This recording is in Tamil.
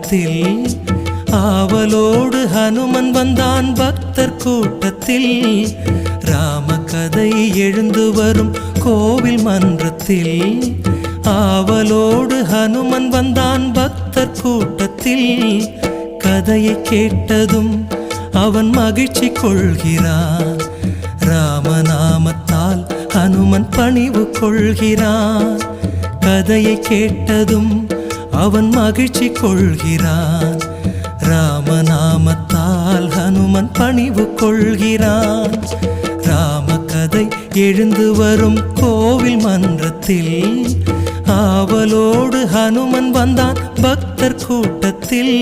மன்றத்தில் ஆவலோடு ஹனுமன் வந்தான் பக்தர் கூட்டத்தில் ராமகதை எழுந்து வரும் கோவில் மன்றத்தில் ஆவலோடு ஹனுமன் வந்தான் பக்தர் கூட்டத்தில் கதையை கேட்டதும் அவன் மகிழ்ச்சி கொள்கிறான் ராமநாமத்தால் ஹனுமன் பணிவு கொள்கிறான் கதையை கேட்டதும் அவன் மகிழ்ச்சி கொள்கிறான் ராமநாமத்தால் ஹனுமன் பணிவு கொள்கிறான் ராமகதை எழுந்து வரும் கோவில் மன்றத்தில் ஆவலோடு ஹனுமன் வந்தான் பக்தர் கூட்டத்தில்